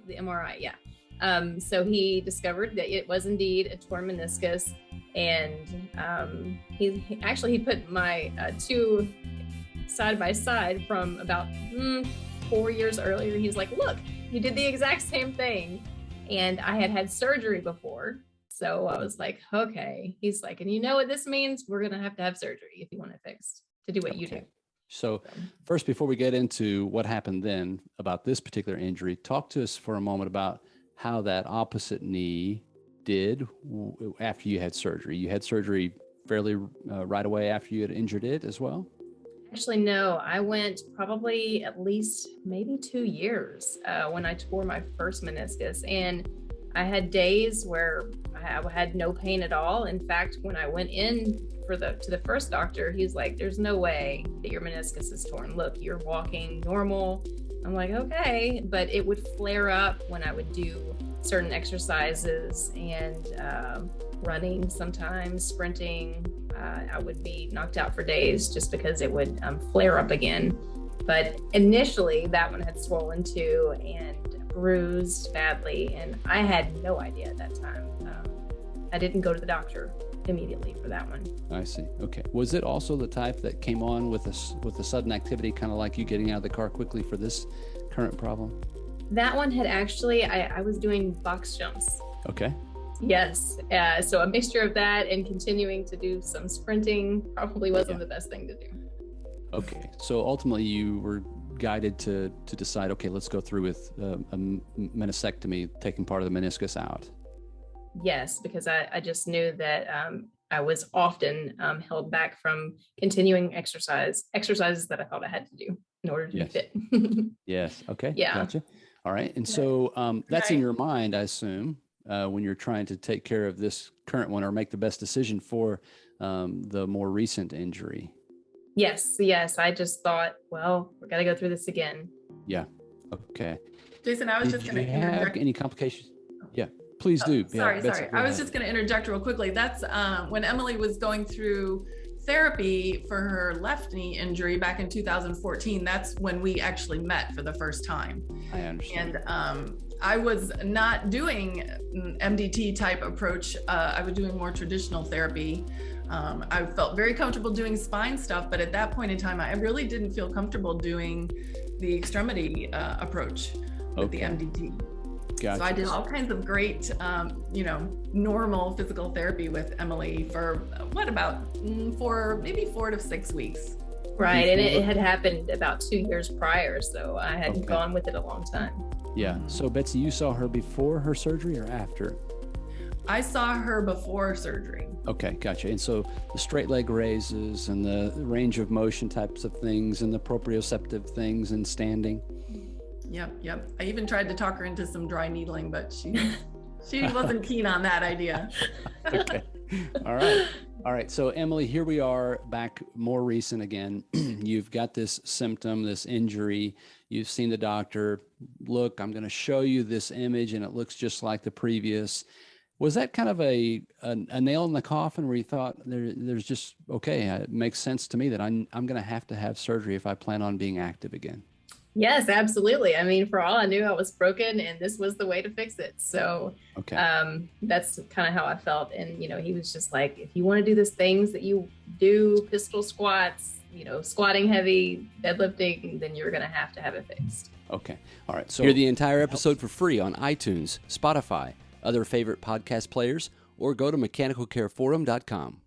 the MRI, yeah. So he discovered that it was indeed a torn meniscus, and he put my two side by side from about 4 years earlier. He's like, look, you did the exact same thing, and I had surgery before. So I was like, okay. He's like, and you know what this means? We're gonna have to have surgery if you want it fixed to do what you do. So first, before we get into what happened then about this particular injury, talk to us for a moment about how that opposite knee did after you had surgery. You had surgery fairly right away after you had injured it as well? Actually, no, I went probably at least maybe 2 years when I tore my first meniscus. And I had days where I had no pain at all. In fact, when I went in to the first doctor, he's like, there's no way that your meniscus is torn. Look, you're walking normal. I'm like, okay, but it would flare up when I would do certain exercises and running sometimes, sprinting. I would be knocked out for days just because it would flare up again. But initially that one had swollen too and bruised badly, and I had no idea at that time. I didn't go to the doctor immediately for that one. I see. Okay. Was it also the type that came on with a sudden activity, kind of like you getting out of the car quickly for this current problem? That one had actually, I was doing box jumps. Okay. Yes. So a mixture of that and continuing to do some sprinting probably wasn't the best thing to do. Okay. So ultimately you were guided to decide, okay, let's go through with a meniscectomy, taking part of the meniscus out. Yes, because I just knew that I was often held back from continuing exercises that I thought I had to do in order to be fit. Yes. Okay. Yeah. Gotcha. All right. And so that's in your mind, I assume, when you're trying to take care of this current one or make the best decision for the more recent injury. Yes. I just thought, well, we're going to go through this again. Yeah. Okay. Jason, I was just going to interject. Have any complications? Yeah, please do. Sorry. Betsy, I was just going to interject real quickly. That's when Emily was going through therapy for her left knee injury back in 2014. That's when we actually met for the first time. I understand. And I was not doing MDT type approach. I was doing more traditional therapy. I felt very comfortable doing spine stuff, but at that point in time, I really didn't feel comfortable doing the extremity approach with the MDT. Gotcha. So I did all kinds of great, normal physical therapy with Emily for maybe 4 to 6 weeks. Right. And it had happened about 2 years prior. So I hadn't gone with it a long time. Yeah. So Betsy, you saw her before her surgery or after? I saw her before surgery. Okay, gotcha. And so the straight leg raises and the range of motion types of things and the proprioceptive things and standing. Yep. I even tried to talk her into some dry needling, but she wasn't keen on that idea. Okay. All right. So Emily, here we are back more recent again. You've got this symptom, this injury. You've seen the doctor. Look, I'm going to show you this image and it looks just like the previous. Was that kind of a nail in the coffin where you thought there's just, okay, it makes sense to me that I'm going to have surgery if I plan on being active again? Yes, absolutely. I mean, for all I knew, I was broken and this was the way to fix it. So that's kind of how I felt. And, he was just like, if you want to do these things that you do, pistol squats, squatting heavy, deadlifting, then you're going to have it fixed. Okay. All right. So hear the entire episode for free on iTunes, Spotify, other favorite podcast players, or go to mechanicalcareforum.com.